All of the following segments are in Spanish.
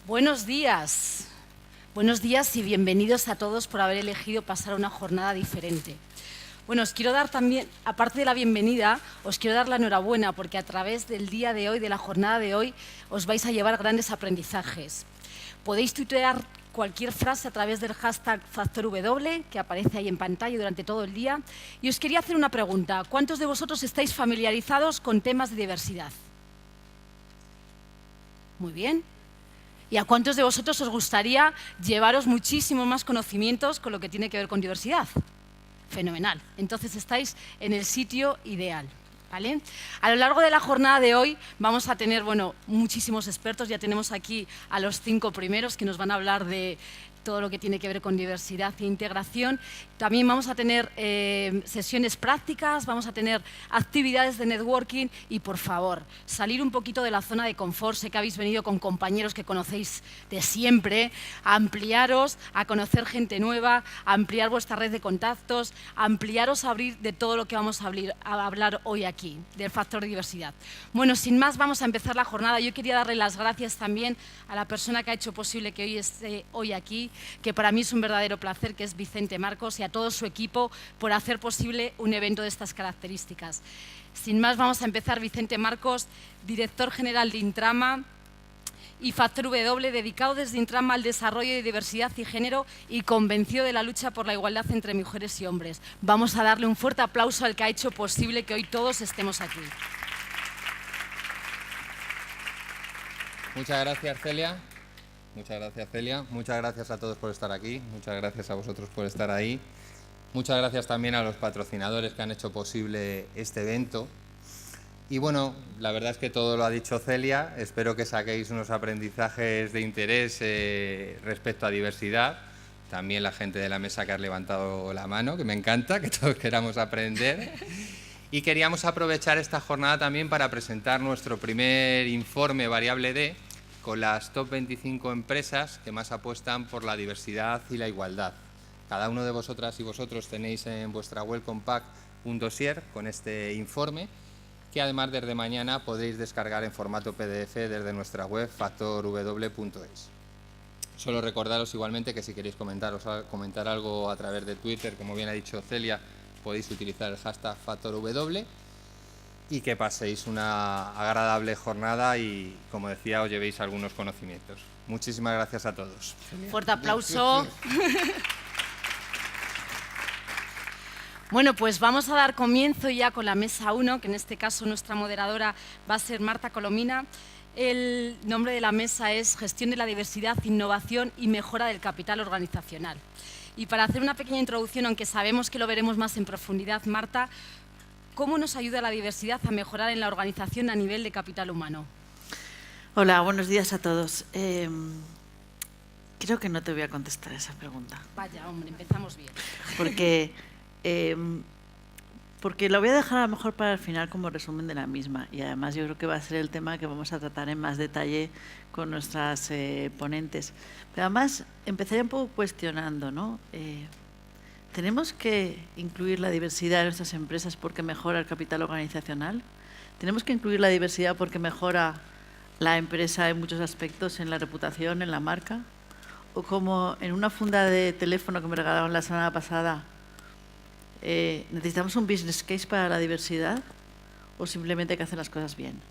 Buenos días. Buenos días y bienvenidos a todos por haber elegido pasar una jornada diferente. Bueno, os quiero dar también, aparte de la bienvenida, os quiero dar la enhorabuena porque a través del día de hoy, de la jornada de hoy, os vais a llevar grandes aprendizajes. Podéis tuitear cualquier frase a través del hashtag FactorW, que aparece ahí en pantalla durante todo el día. Y os quería hacer una pregunta. ¿Cuántos de vosotros estáis familiarizados con temas de diversidad? Muy bien. ¿Y a cuántos de vosotros os gustaría llevaros muchísimos más conocimientos con lo que tiene que ver con diversidad? Fenomenal. Entonces estáis en el sitio ideal. ¿Vale? A lo largo de la jornada de hoy vamos a tener muchísimos expertos. Ya tenemos aquí a los 5 primeros que nos van a hablar de todo lo que tiene que ver con diversidad e integración. También vamos a tener sesiones prácticas, vamos a tener actividades de networking y, por favor, salir un poquito de la zona de confort. Sé que habéis venido con compañeros que conocéis de siempre, a ampliaros, a conocer gente nueva, a ampliar vuestra red de contactos, a ampliaros a abrir de todo lo que vamos a hablar hoy aquí, del factor diversidad. Bueno, sin más, vamos a empezar la jornada. Yo quería darle las gracias también a la persona que ha hecho posible que hoy esté hoy aquí, que para mí es un verdadero placer, que es Vicente Marcos, y a todo su equipo por hacer posible un evento de estas características. Sin más, vamos a empezar. Vicente Marcos, director general de Intrama y FactorW, dedicado desde Intrama al desarrollo de diversidad y género y convencido de la lucha por la igualdad entre mujeres y hombres. Vamos a darle un fuerte aplauso al que ha hecho posible que hoy todos estemos aquí. Muchas gracias, Celia. Muchas gracias, Celia. Muchas gracias a todos por estar aquí. Muchas gracias a vosotros por estar ahí. Muchas gracias también a los patrocinadores que han hecho posible este evento. Y bueno, la verdad es que todo lo ha dicho Celia. Espero que saquéis unos aprendizajes de interés respecto a diversidad. También la gente de la mesa que ha levantado la mano, que me encanta, que todos queramos aprender. Y queríamos aprovechar esta jornada también para presentar nuestro primer informe variable D, con las top 25 empresas que más apuestan por la diversidad y la igualdad. Cada uno de vosotras y vosotros tenéis en vuestra Welcome Pack un dossier con este informe, que además desde mañana podréis descargar en formato PDF desde nuestra web factorw.es. Solo recordaros igualmente que si queréis comentar algo a través de Twitter, como bien ha dicho Celia, podéis utilizar el hashtag FactorW. Y que paséis una agradable jornada y, como decía, os llevéis algunos conocimientos. Muchísimas gracias a todos. Fuerte aplauso. Bueno, pues vamos a dar comienzo ya con la mesa 1, que en este caso nuestra moderadora va a ser Marta Colomina. El nombre de la mesa es Gestión de la Diversidad, Innovación y Mejora del Capital Organizacional. Y para hacer una pequeña introducción, aunque sabemos que lo veremos más en profundidad, Marta, ¿cómo nos ayuda la diversidad a mejorar en la organización a nivel de capital humano? Hola, buenos días a todos. Creo que no te voy a contestar esa pregunta. Vaya, hombre, empezamos bien. Porque lo voy a dejar a lo mejor para el final como resumen de la misma. Y además yo creo que va a ser el tema que vamos a tratar en más detalle con nuestras ponentes. Pero además empezaría un poco cuestionando, ¿no? ¿Tenemos que incluir la diversidad en nuestras empresas porque mejora el capital organizacional? ¿Tenemos que incluir la diversidad porque mejora la empresa en muchos aspectos, en la reputación, en la marca? ¿O como en una funda de teléfono que me regalaron la semana pasada, necesitamos un business case para la diversidad o simplemente hay que hacer las cosas bien?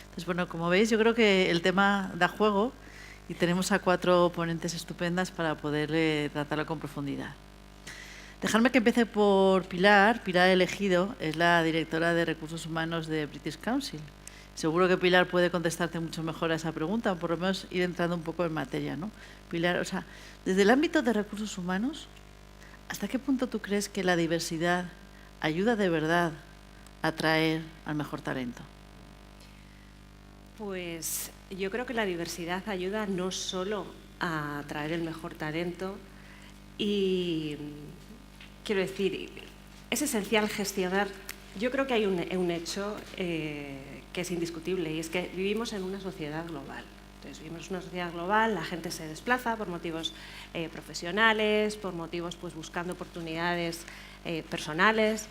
Entonces, bueno, como veis, yo creo que el tema da juego y tenemos a 4 ponentes estupendas para poder tratarlo con profundidad. Dejadme que empiece por Pilar. Pilar Elegido es la directora de Recursos Humanos de British Council. Seguro que Pilar puede contestarte mucho mejor a esa pregunta, o por lo menos ir entrando un poco en materia, ¿no? Pilar, o sea, desde el ámbito de recursos humanos, ¿hasta qué punto tú crees que la diversidad ayuda de verdad a atraer al mejor talento? Pues yo creo que la diversidad ayuda no solo a atraer el mejor talento y... Quiero decir, es esencial gestionar. Yo creo que hay un hecho que es indiscutible y es que vivimos en una sociedad global. Entonces, vivimos en una sociedad global, la gente se desplaza por motivos profesionales, por motivos pues buscando oportunidades personales.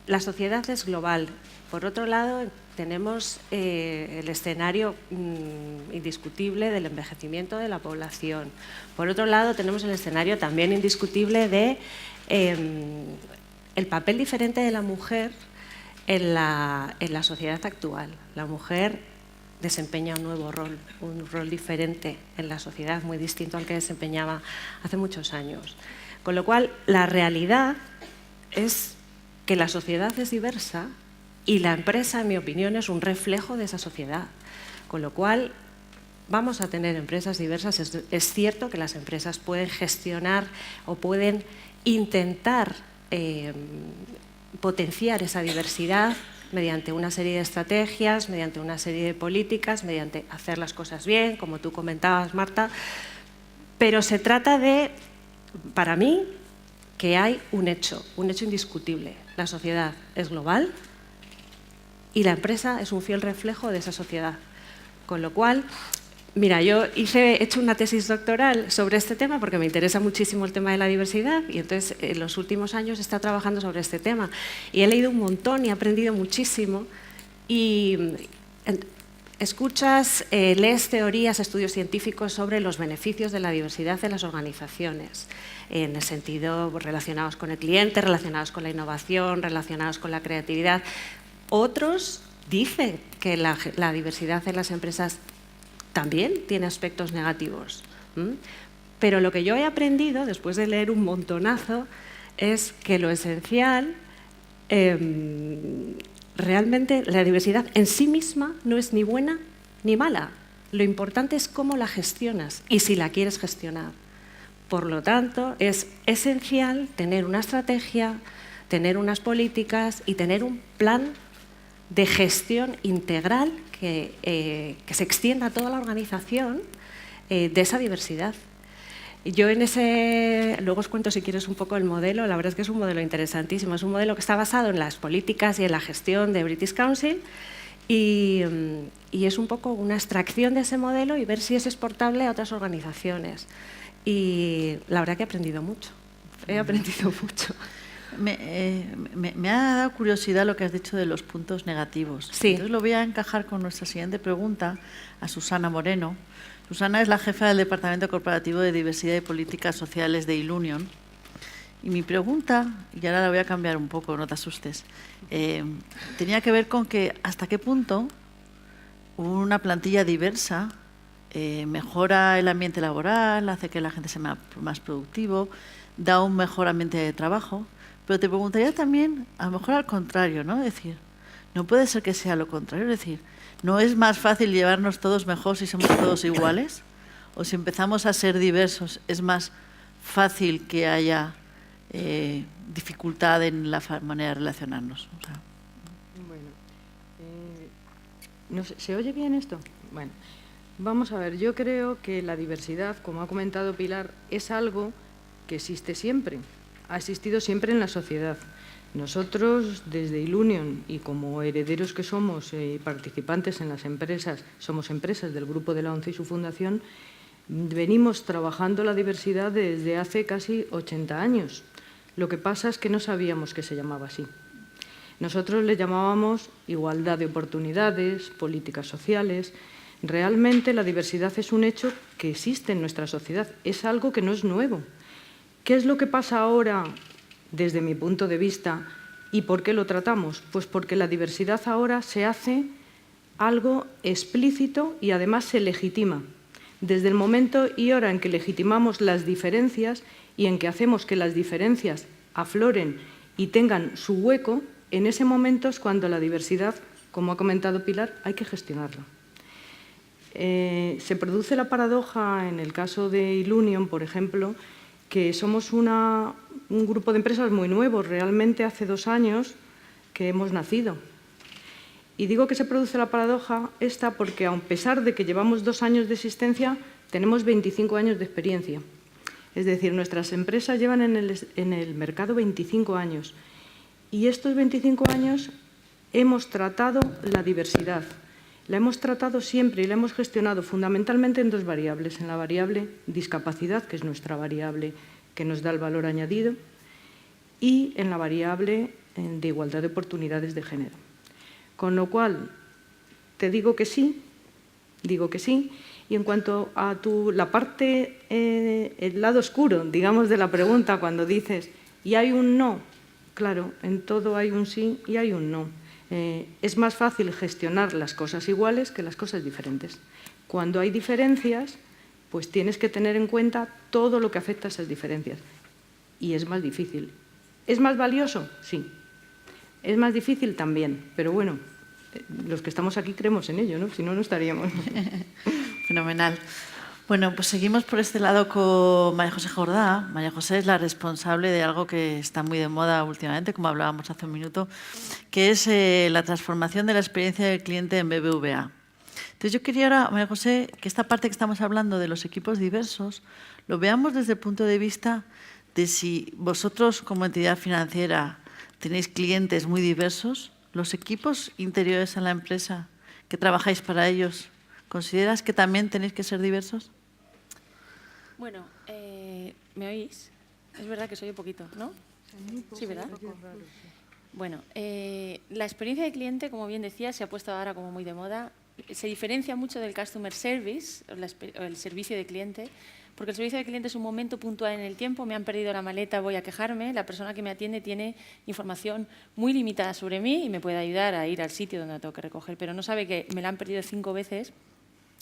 la sociedad es global. Por otro lado, tenemos el escenario indiscutible del envejecimiento de la población. Por otro lado, tenemos el escenario también indiscutible de el papel diferente de la mujer en la sociedad actual. La mujer desempeña un nuevo rol, un rol diferente en la sociedad, muy distinto al que desempeñaba hace muchos años. Con lo cual, la realidad es que la sociedad es diversa y la empresa, en mi opinión, es un reflejo de esa sociedad. Con lo cual, vamos a tener empresas diversas. Es cierto que las empresas pueden gestionar o pueden intentar potenciar esa diversidad mediante una serie de estrategias, mediante una serie de políticas, mediante hacer las cosas bien, como tú comentabas, Marta. Pero se trata de, para mí, que hay un hecho indiscutible. La sociedad es global y la empresa es un fiel reflejo de esa sociedad. Con lo cual, mira, yo he hecho una tesis doctoral sobre este tema porque me interesa muchísimo el tema de la diversidad y entonces en los últimos años he estado trabajando sobre este tema y he leído un montón y he aprendido muchísimo y escuchas, lees teorías, estudios científicos sobre los beneficios de la diversidad en las organizaciones, en el sentido relacionados con el cliente, relacionados con la innovación, relacionados con la creatividad. Otros dicen que la diversidad en las empresas también tiene aspectos negativos. Pero lo que yo he aprendido, después de leer un montonazo, es que lo esencial, realmente la diversidad en sí misma no es ni buena ni mala. Lo importante es cómo la gestionas y si la quieres gestionar. Por lo tanto, es esencial tener una estrategia, tener unas políticas y tener un plan de gestión integral que se extienda a toda la organización de esa diversidad. Yo luego os cuento si quieres un poco el modelo, la verdad es que es un modelo interesantísimo, es un modelo que está basado en las políticas y en la gestión de British Council y es un poco una extracción de ese modelo y ver si es exportable a otras organizaciones. Y la verdad que he aprendido mucho, Me ha dado curiosidad lo que has dicho de los puntos negativos. Sí. Entonces lo voy a encajar con nuestra siguiente pregunta a Susana Moreno. Susana es la jefa del Departamento Corporativo de Diversidad y Políticas Sociales de Ilunion. Y mi pregunta, y ahora la voy a cambiar un poco, no te asustes, tenía que ver con que hasta qué punto una plantilla diversa mejora el ambiente laboral, hace que la gente sea más productivo, da un mejor ambiente de trabajo. Pero te preguntaría también, a lo mejor al contrario, ¿no? Es decir, no puede ser que sea lo contrario, es decir, ¿no es más fácil llevarnos todos mejor si somos todos iguales? ¿O si empezamos a ser diversos es más fácil que haya dificultad en la manera de relacionarnos? O sea. Bueno, no sé, ¿se oye bien esto? Bueno, vamos a ver, yo creo que la diversidad, como ha comentado Pilar, es algo que existe siempre. Ha existido siempre en la sociedad. Nosotros, desde Ilunion, y como herederos que somos participantes en las empresas, somos empresas del Grupo de la ONCE y su fundación, venimos trabajando la diversidad desde hace casi 80 años. Lo que pasa es que no sabíamos que se llamaba así. Nosotros le llamábamos igualdad de oportunidades, políticas sociales. Realmente la diversidad es un hecho que existe en nuestra sociedad, es algo que no es nuevo. ¿Qué es lo que pasa ahora, desde mi punto de vista, y por qué lo tratamos? Pues porque la diversidad ahora se hace algo explícito y además se legitima. Desde el momento y hora en que legitimamos las diferencias y en que hacemos que las diferencias afloren y tengan su hueco, en ese momento es cuando la diversidad, como ha comentado Pilar, hay que gestionarla. Se produce la paradoja en el caso de Ilunion, por ejemplo, que somos un grupo de empresas muy nuevos, realmente hace 2 años que hemos nacido. Y digo que se produce la paradoja esta porque, a pesar de que llevamos 2 años de existencia, tenemos 25 años de experiencia. Es decir, nuestras empresas llevan en el mercado 25 años. Y estos 25 años hemos tratado la diversidad. La hemos tratado siempre y la hemos gestionado fundamentalmente en 2 variables. En la variable discapacidad, que es nuestra variable que nos da el valor añadido, y en la variable de igualdad de oportunidades de género. Con lo cual, te digo que sí, y en cuanto a la parte, el lado oscuro, digamos, de la pregunta, cuando dices, ¿y hay un no? Claro, en todo hay un sí y hay un no. Es más fácil gestionar las cosas iguales que las cosas diferentes. Cuando hay diferencias, pues tienes que tener en cuenta todo lo que afecta a esas diferencias. Y es más difícil. ¿Es más valioso? Sí. ¿Es más difícil? También. Pero bueno, los que estamos aquí creemos en ello, ¿no? Si no, no estaríamos. Fenomenal. Bueno, pues seguimos por este lado con María José Jordá. María José es la responsable de algo que está muy de moda últimamente, como hablábamos hace un minuto, que es la transformación de la experiencia del cliente en BBVA. Entonces yo quería ahora, María José, que esta parte que estamos hablando de los equipos diversos, lo veamos desde el punto de vista de si vosotros como entidad financiera tenéis clientes muy diversos, los equipos interiores a la empresa que trabajáis para ellos, ¿consideras que también tenéis que ser diversos? Bueno, ¿me oís? Es verdad que soy un poquito, ¿no? Sí, ¿verdad? Bueno, la experiencia de cliente, como bien decía, se ha puesto ahora como muy de moda. Se diferencia mucho del customer service, o el servicio de cliente, porque el servicio de cliente es un momento puntual en el tiempo. Me han perdido la maleta, voy a quejarme. La persona que me atiende tiene información muy limitada sobre mí y me puede ayudar a ir al sitio donde la tengo que recoger, pero no sabe que me la han perdido 5 veces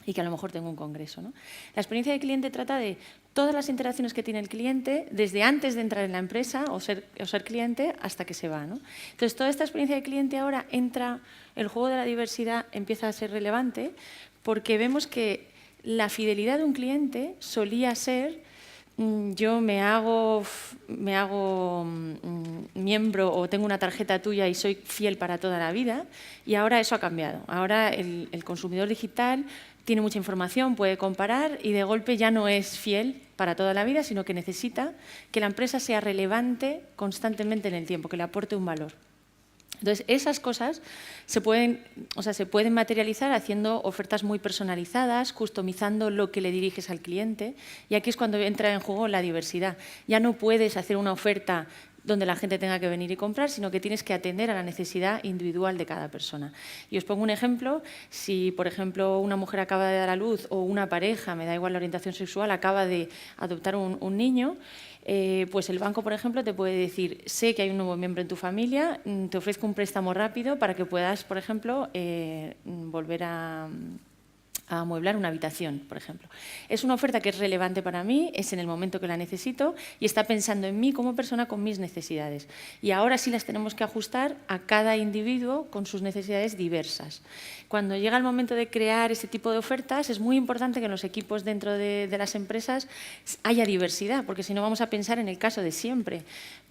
y que a lo mejor tengo un congreso, ¿no? La experiencia de cliente trata de todas las interacciones que tiene el cliente desde antes de entrar en la empresa o ser cliente hasta que se va, ¿no? Entonces, toda esta experiencia de cliente ahora entra, el juego de la diversidad empieza a ser relevante porque vemos que la fidelidad de un cliente solía ser yo me hago miembro o tengo una tarjeta tuya y soy fiel para toda la vida, y ahora eso ha cambiado. Ahora el consumidor digital tiene mucha información, puede comparar y de golpe ya no es fiel para toda la vida, sino que necesita que la empresa sea relevante constantemente en el tiempo, que le aporte un valor. Entonces, esas cosas se pueden materializar haciendo ofertas muy personalizadas, customizando lo que le diriges al cliente, y aquí es cuando entra en juego la diversidad. Ya no puedes hacer una oferta donde la gente tenga que venir y comprar, sino que tienes que atender a la necesidad individual de cada persona. Y os pongo un ejemplo. Si, por ejemplo, una mujer acaba de dar a luz o una pareja, me da igual la orientación sexual, acaba de adoptar un niño, pues el banco, por ejemplo, te puede decir, sé que hay un nuevo miembro en tu familia, te ofrezco un préstamo rápido para que puedas, por ejemplo, volver a amueblar una habitación, por ejemplo. Es una oferta que es relevante para mí, es en el momento que la necesito y está pensando en mí como persona con mis necesidades. Y ahora sí las tenemos que ajustar a cada individuo con sus necesidades diversas. Cuando llega el momento de crear ese tipo de ofertas, es muy importante que en los equipos dentro de las empresas haya diversidad, porque si no vamos a pensar en el caso de siempre.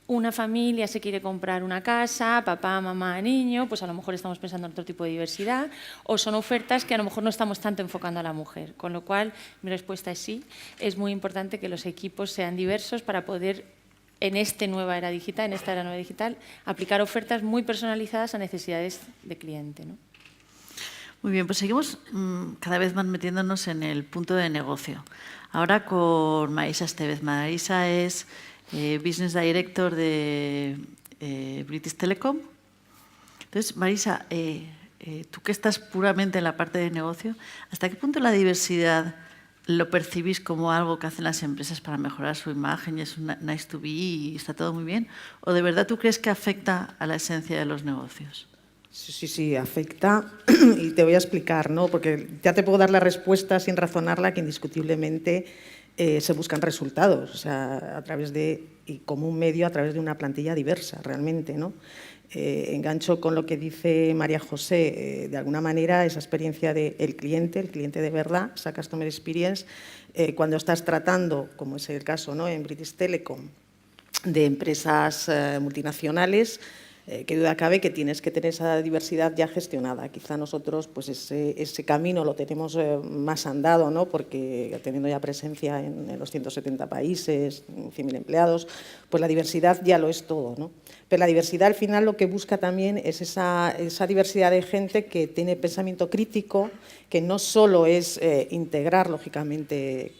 Una familia se quiere comprar una casa, papá, mamá, niño, pues a lo mejor estamos pensando en otro tipo de diversidad, o son ofertas que a lo mejor no estamos tanto enfocando a la mujer. Con lo cual, mi respuesta es sí, es muy importante que los equipos sean diversos para poder, en esta era nueva digital, aplicar ofertas muy personalizadas a necesidades de cliente, ¿no? Muy bien, pues seguimos cada vez más metiéndonos en el punto de negocio. Ahora con Marisa Estevez. Marisa es Business Director de British Telecom. Entonces, Marisa, tú que estás puramente en la parte de negocio, ¿hasta qué punto la diversidad lo percibís como algo que hacen las empresas para mejorar su imagen y es un nice to be y está todo muy bien? ¿O de verdad tú crees que afecta a la esencia de los negocios? Sí, afecta y te voy a explicar, ¿no? Porque ya te puedo dar la respuesta sin razonarla, que indiscutiblemente se buscan resultados, o sea, a través de, y como un medio, a través de una plantilla diversa, realmente, ¿no? Engancho con lo que dice María José, de alguna manera esa experiencia del cliente, el cliente de verdad, esa customer experience, cuando estás tratando, como es el caso, ¿no?, en British Telecom, de empresas multinacionales, qué duda cabe que tienes que tener esa diversidad ya gestionada. Quizá nosotros pues ese camino lo tenemos más andado, ¿no?, porque teniendo ya presencia en los 170 países, 100.000 empleados, pues la diversidad ya lo es todo, ¿no? Pero la diversidad al final lo que busca también es esa diversidad de gente que tiene pensamiento crítico, que no solo es integrar, lógicamente,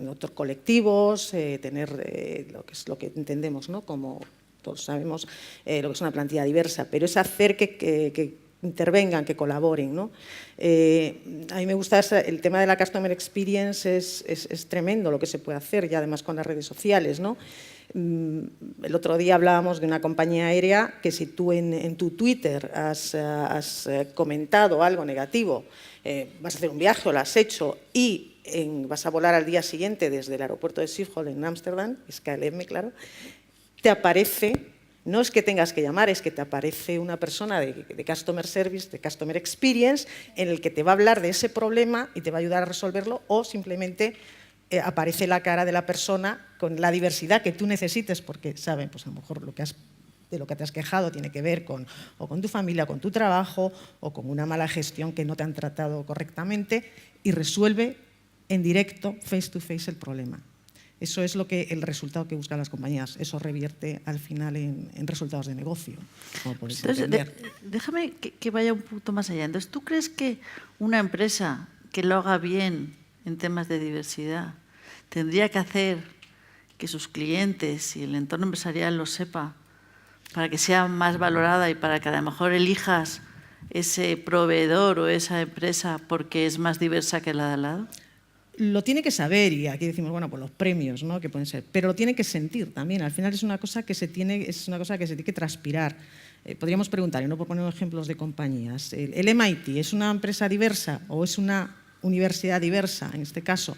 otros colectivos, tener lo que es lo que entendemos, ¿no?, como todos sabemos lo que es una plantilla diversa, pero es hacer que intervengan, que colaboren, ¿no? A mí me gusta el tema de la Customer Experience, es tremendo lo que se puede hacer, y además con las redes sociales, ¿no? El otro día hablábamos de una compañía aérea que si tú en tu Twitter has comentado algo negativo, vas a hacer un viaje o lo has hecho y vas a volar al día siguiente desde el aeropuerto de Schiphol en Ámsterdam, es KLM, claro, te aparece, no es que tengas que llamar, es que te aparece una persona de Customer Service, de Customer Experience, en el que te va a hablar de ese problema y te va a ayudar a resolverlo, o simplemente aparece la cara de la persona con la diversidad que tú necesites, porque saben, pues a lo mejor de lo que te has quejado tiene que ver con tu familia, con tu trabajo, o con una mala gestión que no te han tratado correctamente, y resuelve en directo, face to face, el problema. Eso es el resultado que buscan las compañías. Eso revierte al final en resultados de negocio. Entonces, déjame que vaya un punto más allá. Entonces, ¿tú crees que una empresa que lo haga bien en temas de diversidad tendría que hacer que sus clientes y el entorno empresarial lo sepa para que sea más valorada y para que a lo mejor elijas ese proveedor o esa empresa porque es más diversa que la de al lado? Lo tiene que saber, y aquí decimos, bueno, pues los premios, ¿no?, que pueden ser, pero lo tiene que sentir también. Al final es una cosa que se tiene que transpirar. Podríamos preguntar, y no por poner ejemplos de compañías, ¿el MIT es una empresa diversa o es una universidad diversa en este caso?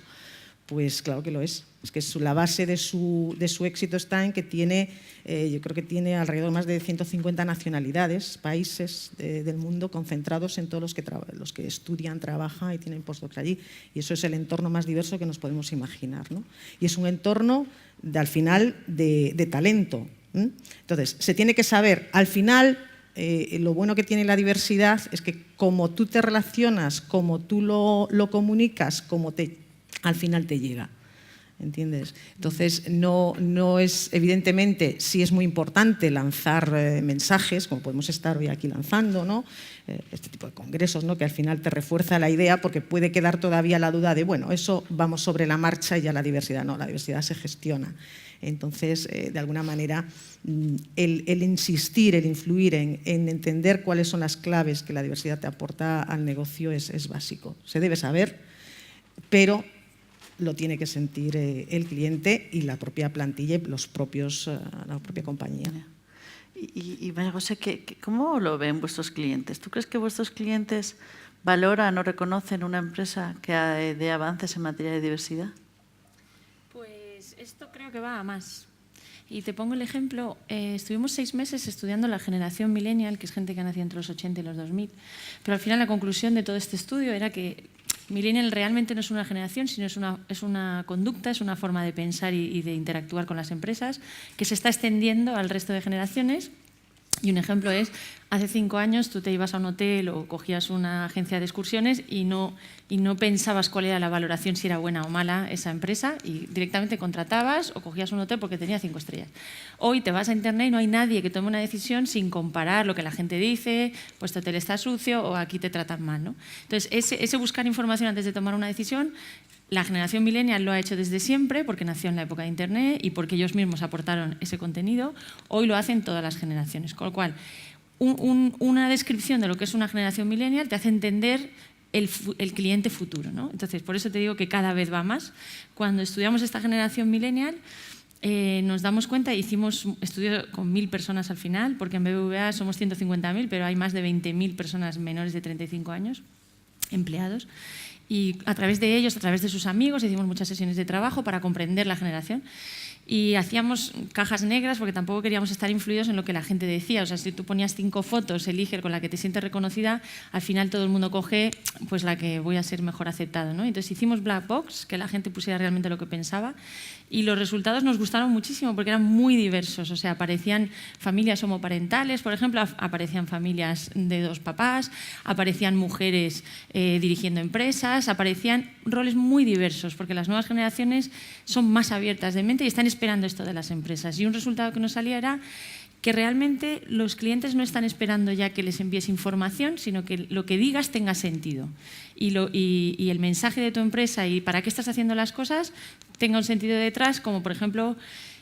Pues claro que lo es. Es que la base de su éxito está en que tiene, yo creo que tiene alrededor más de 150 nacionalidades, países del mundo concentrados en todos los que estudian, trabajan y tienen postdocs allí. Y eso es el entorno más diverso que nos podemos imaginar, ¿no? Y es un entorno, al final, de talento. Entonces, se tiene que saber, al final, lo bueno que tiene la diversidad es que como tú te relacionas, como tú lo comunicas, al final te llega. ¿Entiendes? Entonces, no es, evidentemente, sí es muy importante lanzar mensajes, como podemos estar hoy aquí lanzando, ¿no? Este tipo de congresos, ¿no?, que al final te refuerza la idea, porque puede quedar todavía la duda de, bueno, eso vamos sobre la marcha y ya la diversidad. No, la diversidad se gestiona. Entonces, de alguna manera, el insistir, el influir en entender cuáles son las claves que la diversidad te aporta al negocio es básico. Se debe saber, pero lo tiene que sentir el cliente y la propia plantilla y la propia compañía. Y María José, ¿cómo lo ven vuestros clientes? ¿Tú crees que vuestros clientes valoran o reconocen una empresa que dé avances en materia de diversidad? Pues esto creo que va a más. Y te pongo el ejemplo, estuvimos 6 meses estudiando la generación millennial, que es gente que ha nacido entre los 80 y los 2000, pero al final la conclusión de todo este estudio era que millennial realmente no es una generación, sino es una conducta, es una forma de pensar y de interactuar con las empresas que se está extendiendo al resto de generaciones. Y un ejemplo es, hace 5 años tú te ibas a un hotel o cogías una agencia de excursiones y no pensabas cuál era la valoración, si era buena o mala esa empresa, y directamente contratabas o cogías un hotel porque tenía 5 estrellas. Hoy te vas a internet y no hay nadie que tome una decisión sin comparar lo que la gente dice, pues tu hotel está sucio o aquí te tratan mal, ¿no? Entonces, ese buscar información antes de tomar una decisión, la generación millennial lo ha hecho desde siempre porque nació en la época de Internet y porque ellos mismos aportaron ese contenido. Hoy lo hacen todas las generaciones. Con lo cual, una descripción de lo que es una generación millennial te hace entender el cliente futuro, ¿no? Entonces, por eso te digo que cada vez va más. Cuando estudiamos esta generación millennial, nos damos cuenta, hicimos estudio con 1000 personas al final, porque en BBVA somos 150.000, pero hay más de 20.000 personas menores de 35 años, empleados. Y a través de ellos, a través de sus amigos, hicimos muchas sesiones de trabajo para comprender la generación. Y hacíamos cajas negras porque tampoco queríamos estar influidos en lo que la gente decía. O sea, si tú ponías 5 fotos, elige con la que te sientes reconocida, al final todo el mundo coge pues la que voy a ser mejor aceptado, ¿no? Entonces hicimos black box, que la gente pusiera realmente lo que pensaba, y los resultados nos gustaron muchísimo porque eran muy diversos. O sea, aparecían familias homoparentales, por ejemplo, aparecían familias de 2 papás, aparecían mujeres dirigiendo empresas, aparecían roles muy diversos, porque las nuevas generaciones son más abiertas de mente y están esperando esto de las empresas. Y un resultado que nos salía era que realmente los clientes no están esperando ya que les envíes información, sino que lo que digas tenga sentido. Y el mensaje de tu empresa y para qué estás haciendo las cosas tenga un sentido detrás, como por ejemplo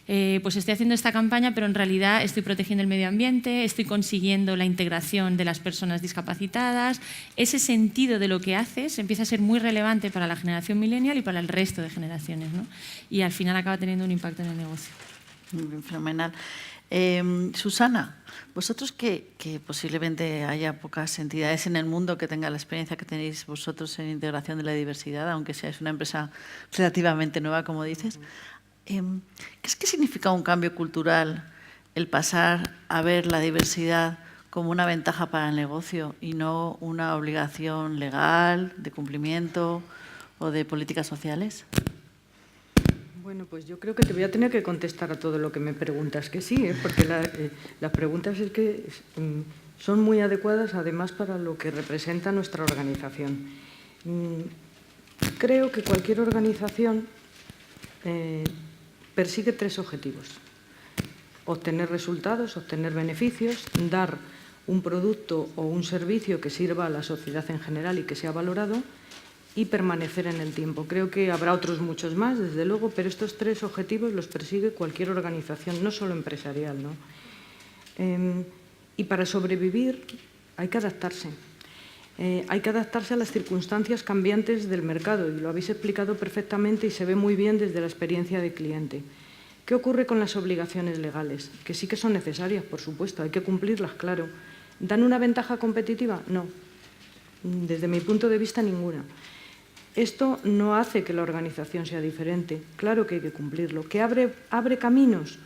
pues estoy haciendo esta campaña, pero en realidad estoy protegiendo el medio ambiente, estoy consiguiendo la integración de las personas discapacitadas. Ese sentido de lo que haces empieza a ser muy relevante para la generación millennial y para el resto de generaciones, ¿no? Y al final acaba teniendo un impacto en el negocio. Fenomenal. Susana, vosotros que posiblemente haya pocas entidades en el mundo que tengan la experiencia que tenéis vosotros en integración de la diversidad, aunque seáis una empresa relativamente nueva, como dices, ¿qué significa un cambio cultural el pasar a ver la diversidad como una ventaja para el negocio y no una obligación legal, de cumplimiento o de políticas sociales? Bueno, pues yo creo que te voy a tener que contestar a todo lo que me preguntas que sí, porque las preguntas es que son muy adecuadas además para lo que representa nuestra organización. Creo que cualquier organización persigue 3 objetivos: obtener resultados, obtener beneficios, dar un producto o un servicio que sirva a la sociedad en general y que sea valorado, y permanecer en el tiempo. Creo que habrá otros muchos más, desde luego, pero estos 3 objetivos los persigue cualquier organización, no solo empresarial, ¿no? Y para sobrevivir hay que adaptarse. Hay que adaptarse a las circunstancias cambiantes del mercado, y lo habéis explicado perfectamente y se ve muy bien desde la experiencia de cliente. ¿Qué ocurre con las obligaciones legales? Que sí que son necesarias, por supuesto, hay que cumplirlas, claro. ¿Dan una ventaja competitiva? No. Desde mi punto de vista, ninguna. Esto no hace que la organización sea diferente. Claro que hay que cumplirlo. ¿Que abre caminos?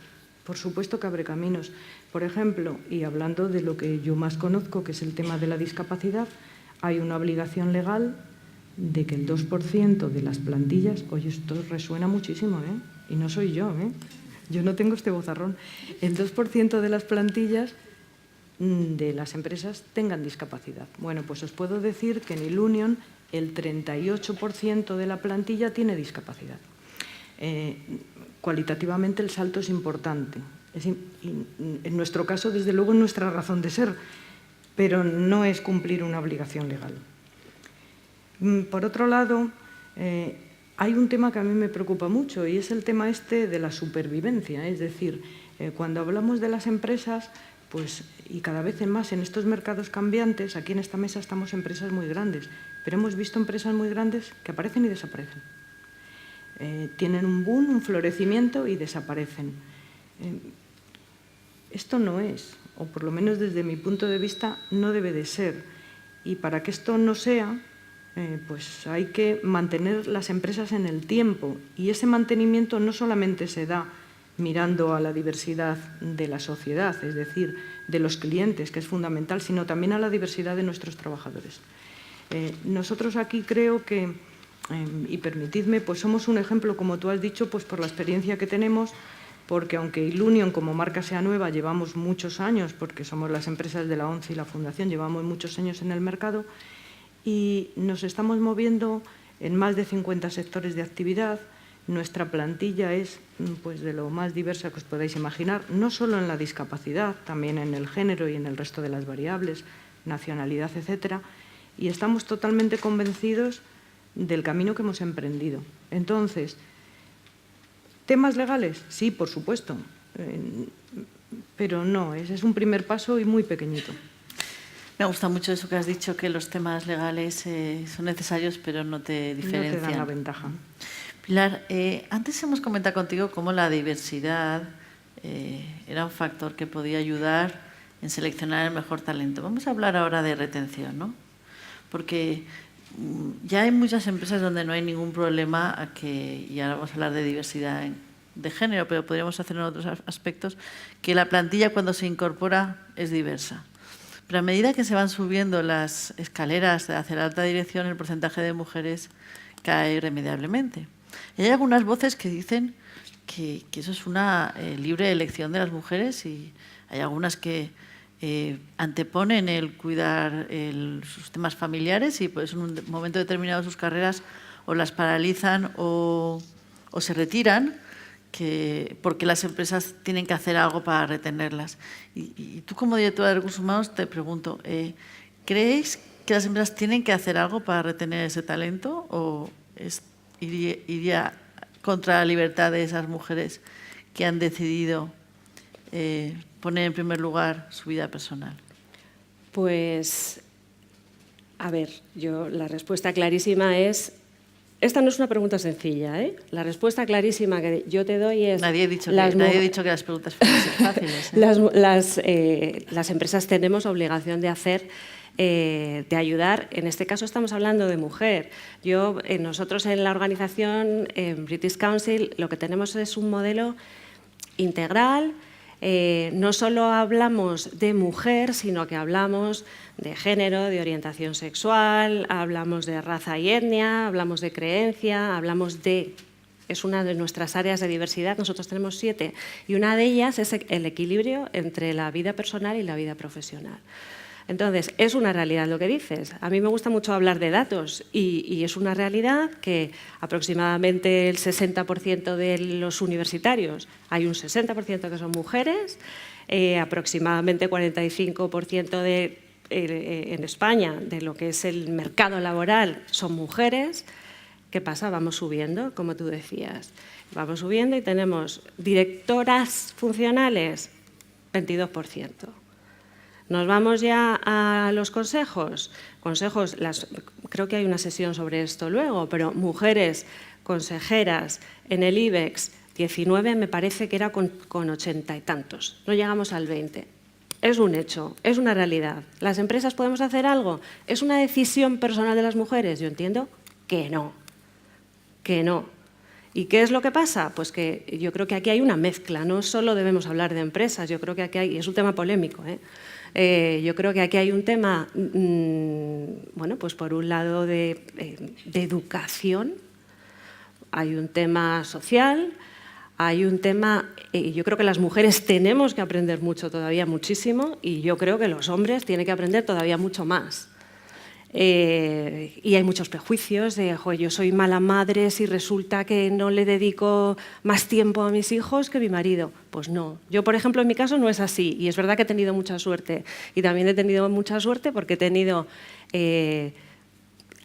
Por supuesto que abre caminos. Por ejemplo, y hablando de lo que yo más conozco, que es el tema de la discapacidad, hay una obligación legal de que el 2% de las plantillas, oye, esto resuena muchísimo, ¿eh? Y no soy yo, ¿eh? Yo no tengo este vozarrón. El 2% de las plantillas de las empresas tengan discapacidad. Bueno, pues os puedo decir que en Ilunion el 38% de la plantilla tiene discapacidad. Cualitativamente el salto es importante. En nuestro caso, desde luego, es nuestra razón de ser, pero no es cumplir una obligación legal. Por otro lado, hay un tema que a mí me preocupa mucho y es el tema este de la supervivencia. Es decir, cuando hablamos de las empresas, pues, y cada vez más en estos mercados cambiantes, aquí en esta mesa estamos empresas muy grandes, pero hemos visto empresas muy grandes que aparecen y desaparecen. Tienen un boom, un florecimiento y desaparecen. Esto no es, o por lo menos desde mi punto de vista, no debe de ser. Y para que esto no sea, pues hay que mantener las empresas en el tiempo. Y ese mantenimiento no solamente se da mirando a la diversidad de la sociedad, es decir, de los clientes, que es fundamental, sino también a la diversidad de nuestros trabajadores. Nosotros aquí creo que, y permitidme, pues somos un ejemplo, como tú has dicho, pues por la experiencia que tenemos, porque aunque Ilunion como marca sea nueva, llevamos muchos años, porque somos las empresas de la ONCE y la Fundación, llevamos muchos años en el mercado y nos estamos moviendo en más de 50 sectores de actividad. Nuestra plantilla es pues, de lo más diversa que os podáis imaginar, no solo en la discapacidad, también en el género y en el resto de las variables, nacionalidad, etcétera, y estamos totalmente convencidos del camino que hemos emprendido. Entonces, ¿temas legales? Sí, por supuesto, pero no, ese es un primer paso y muy pequeñito. Me gusta mucho eso que has dicho, que los temas legales son necesarios, pero no te diferencian. No te dan la ventaja. Pilar, antes hemos comentado contigo cómo la diversidad era un factor que podía ayudar en seleccionar el mejor talento. Vamos a hablar ahora de retención, ¿no? Porque ya hay muchas empresas donde no hay ningún problema, y ahora vamos a hablar de diversidad de género, pero podríamos hacer en otros aspectos, que la plantilla cuando se incorpora es diversa. Pero a medida que se van subiendo las escaleras hacia la alta dirección, el porcentaje de mujeres cae irremediablemente. Y hay algunas voces que dicen que eso es una libre elección de las mujeres, y hay algunas que anteponen el cuidar sus temas familiares y pues en un momento determinado de sus carreras o las paralizan o se retiran porque las empresas tienen que hacer algo para retenerlas. Y tú como directora de Recursos Humanos te pregunto, ¿creéis que las empresas tienen que hacer algo para retener ese talento o iría contra la libertad de esas mujeres que han decidido poner en primer lugar su vida personal? Pues, a ver, la respuesta clarísima es... Esta no es una pregunta sencilla, ¿eh? La respuesta clarísima que yo te doy es... Nadie ha dicho que las preguntas fuesen fáciles, ¿eh? Las empresas tenemos obligación de hacer, de ayudar. En este caso estamos hablando de mujer. Nosotros en la organización, en British Council, lo que tenemos es un modelo integral. No solo hablamos de mujer, sino que hablamos de género, de orientación sexual, hablamos de raza y etnia, hablamos de creencia, hablamos de... Es una de nuestras áreas de diversidad, nosotros tenemos 7, y una de ellas es el equilibrio entre la vida personal y la vida profesional. Entonces, es una realidad lo que dices. A mí me gusta mucho hablar de datos y es una realidad que aproximadamente el 60% de los universitarios, hay un 60% que son mujeres, aproximadamente 45% en España de lo que es el mercado laboral son mujeres. ¿Qué pasa? Vamos subiendo, como tú decías. Vamos subiendo y tenemos directoras funcionales, 22%. Nos vamos ya a los consejos. Creo que hay una sesión sobre esto luego, pero mujeres consejeras en el IBEX, 19 me parece que era con 80 y tantos. No llegamos al 20. Es un hecho, es una realidad. ¿Las empresas podemos hacer algo? ¿Es una decisión personal de las mujeres? Yo entiendo que no. Que no. ¿Y qué es lo que pasa? Pues que yo creo que aquí hay una mezcla. No solo debemos hablar de empresas, yo creo que aquí hay, y es un tema polémico, yo creo que aquí hay un tema, bueno, pues por un lado de educación, hay un tema social, hay un tema, yo creo que las mujeres tenemos que aprender mucho todavía, muchísimo, y yo creo que los hombres tienen que aprender todavía mucho más. Y hay muchos prejuicios de, yo soy mala madre si resulta que no le dedico más tiempo a mis hijos que mi marido. Pues no. Yo, por ejemplo, en mi caso no es así. Y es verdad que he tenido mucha suerte. Y también he tenido mucha suerte porque he tenido,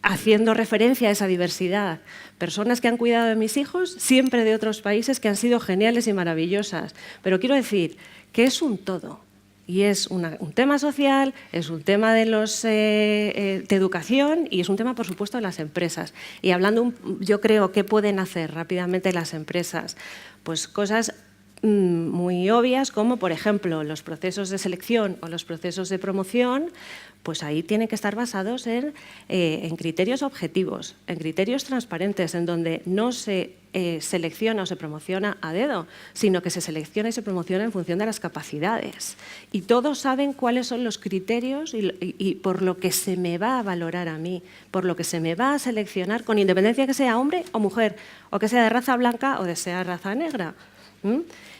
haciendo referencia a esa diversidad, personas que han cuidado de mis hijos, siempre de otros países, que han sido geniales y maravillosas. Pero quiero decir que es un todo. Y es un tema social, es un tema de educación y es un tema, por supuesto, de las empresas. Y hablando, yo creo, ¿qué pueden hacer rápidamente las empresas? Pues cosas muy obvias como, por ejemplo, los procesos de selección o los procesos de promoción, pues ahí tienen que estar basados en criterios objetivos, en criterios transparentes, en donde no se selecciona o se promociona a dedo, sino que se selecciona y se promociona en función de las capacidades. Y todos saben cuáles son los criterios y por lo que se me va a valorar a mí, por lo que se me va a seleccionar, con independencia que sea hombre o mujer, o que sea de raza blanca o de sea raza negra.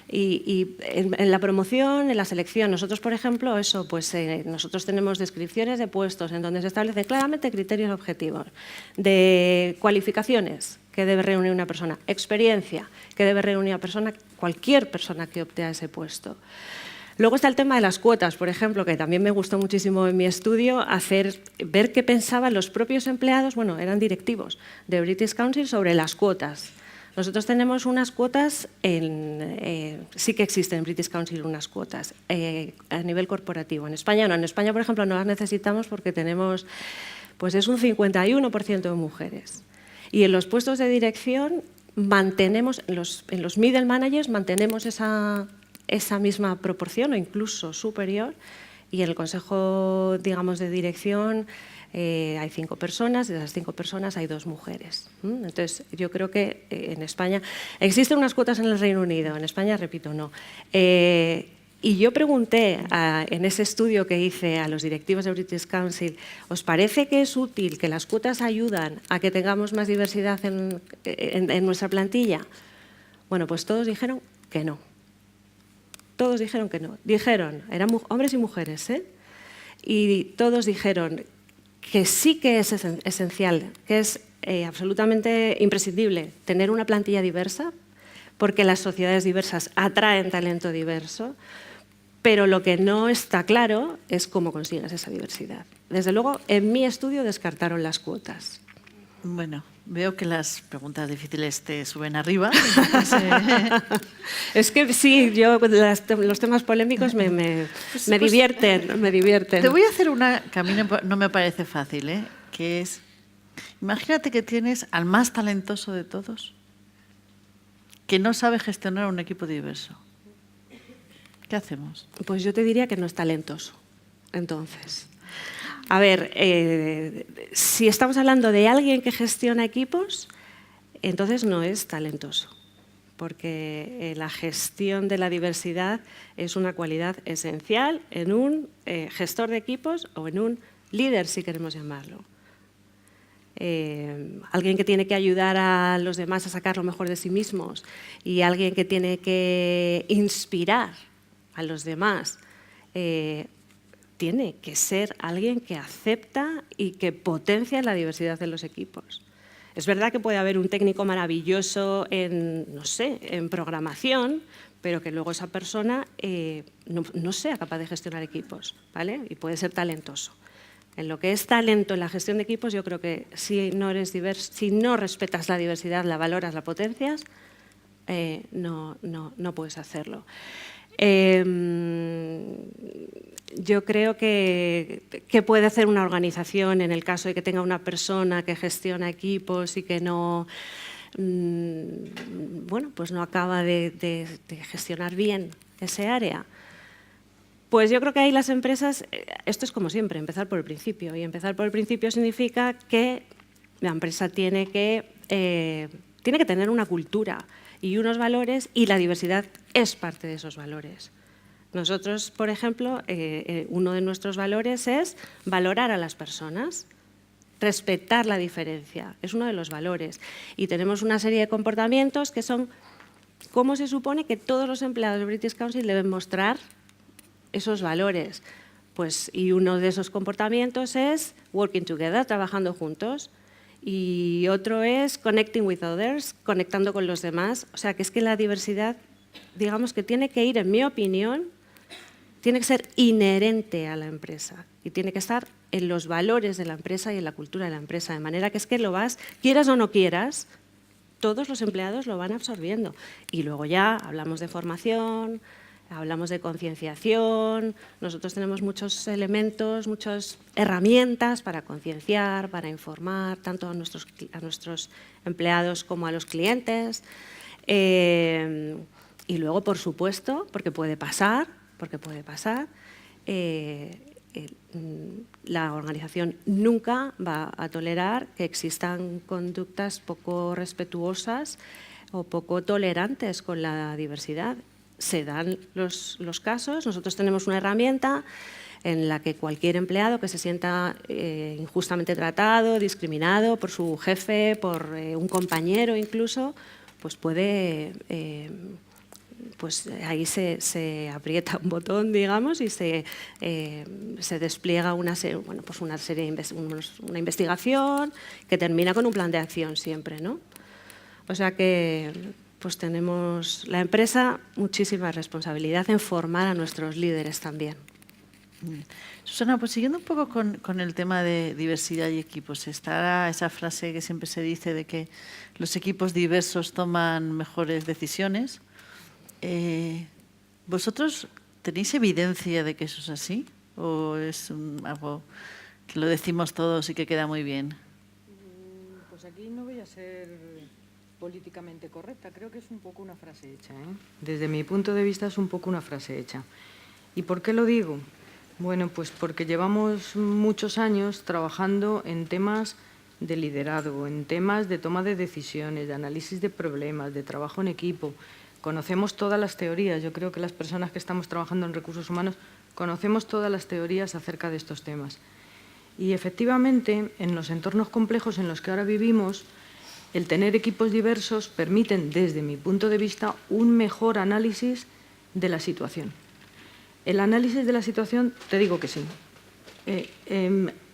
Y en la promoción, en la selección, nosotros, por ejemplo, nosotros tenemos descripciones de puestos en donde se establecen claramente criterios objetivos de cualificaciones que debe reunir una persona, experiencia que debe reunir una persona, cualquier persona que opte a ese puesto. Luego está el tema de las cuotas, por ejemplo, que también me gustó muchísimo en mi estudio ver qué pensaban los propios empleados, bueno, eran directivos de British Council sobre las cuotas. Nosotros tenemos unas cuotas, sí que existen en British Council unas cuotas a nivel corporativo. En España no. En España, por ejemplo, no las necesitamos porque tenemos, pues es un 51% de mujeres. Y en los puestos de dirección mantenemos, en los middle managers mantenemos esa misma proporción o incluso superior. Y en el consejo, digamos, de dirección hay 5 personas, de esas 5 personas hay 2 mujeres. Entonces, yo creo que en España existen unas cuotas en el Reino Unido, en España, repito, no. Y yo pregunté en ese estudio que hice a los directivos de British Council, ¿os parece que es útil, que las cuotas ayudan a que tengamos más diversidad en nuestra plantilla? Bueno, pues todos dijeron que no. Todos dijeron que no. Dijeron, eran hombres y mujeres, y todos dijeron que sí que es esencial, que es absolutamente imprescindible tener una plantilla diversa, porque las sociedades diversas atraen talento diverso, pero lo que no está claro es cómo consigues esa diversidad. Desde luego, en mi estudio descartaron las cuotas. Bueno, veo que las preguntas difíciles te suben arriba. Es que sí, yo los temas polémicos me divierten, me divierten. Te voy a hacer una que a mí no me parece fácil, ¿eh? Que es, imagínate que tienes al más talentoso de todos, que no sabe gestionar un equipo diverso. ¿Qué hacemos? Pues yo te diría que no es talentoso, entonces. A ver, si estamos hablando de alguien que gestiona equipos, entonces no es talentoso, porque la gestión de la diversidad es una cualidad esencial en un gestor de equipos o en un líder, si queremos llamarlo. Alguien que tiene que ayudar a los demás a sacar lo mejor de sí mismos y alguien que tiene que inspirar a los demás, tiene que ser alguien que acepta y que potencia la diversidad de los equipos. Es verdad que puede haber un técnico maravilloso en, no sé, en programación, pero que luego esa persona no sea capaz de gestionar equipos, ¿vale? Y puede ser talentoso. En lo que es talento en la gestión de equipos, yo creo que si no eres si no respetas la diversidad, la valoras, la potencias, no puedes hacerlo. Yo creo que puede hacer una organización en el caso de que tenga una persona que gestiona equipos y que no, bueno, pues no acaba de gestionar bien ese área. Pues yo creo que ahí las empresas, esto es como siempre, empezar por el principio. Y empezar por el principio significa que la empresa tiene que tener una cultura y unos valores, y la diversidad es parte de esos valores. Nosotros, por ejemplo, uno de nuestros valores es valorar a las personas, respetar la diferencia, es uno de los valores. Y tenemos una serie de comportamientos que son cómo se supone que todos los empleados del British Council deben mostrar esos valores. Pues, y uno de esos comportamientos es working together, trabajando juntos. Y otro es connecting with others, conectando con los demás. O sea, que es que la diversidad, digamos que tiene que ir, en mi opinión, tiene que ser inherente a la empresa y tiene que estar en los valores de la empresa y en la cultura de la empresa, de manera que es que lo vas, quieras o no quieras, todos los empleados lo van absorbiendo. Y luego ya hablamos de formación, hablamos de concienciación, nosotros tenemos muchos elementos, muchas herramientas para concienciar, para informar, tanto a nuestros empleados como a los clientes. Y luego, por supuesto, porque puede pasar, la organización nunca va a tolerar que existan conductas poco respetuosas o poco tolerantes con la diversidad. Se dan los casos, nosotros tenemos una herramienta en la que cualquier empleado que se sienta injustamente tratado, discriminado por su jefe, por un compañero incluso, pues puede, pues ahí se aprieta un botón, digamos, y se despliega una investigación que termina con un plan de acción siempre, ¿no? O sea que pues tenemos la empresa muchísima responsabilidad en formar a nuestros líderes también. Susana, pues siguiendo un poco con el tema de diversidad y equipos, está esa frase que siempre se dice de que los equipos diversos toman mejores decisiones. ¿Vosotros tenéis evidencia de que eso es así? ¿O es algo que lo decimos todos y que queda muy bien? Pues aquí no voy a ser políticamente correcta, creo que es un poco una frase hecha, ¿eh? Desde mi punto de vista es un poco una frase hecha. ¿Y por qué lo digo? Bueno, pues porque llevamos muchos años trabajando en temas de liderazgo, en temas de toma de decisiones, de análisis de problemas, de trabajo en equipo. Conocemos todas las teorías, yo creo que las personas que estamos trabajando en recursos humanos conocemos todas las teorías acerca de estos temas. Y efectivamente, en los entornos complejos en los que ahora vivimos, el tener equipos diversos permiten, desde mi punto de vista, un mejor análisis de la situación. El análisis de la situación, te digo que sí,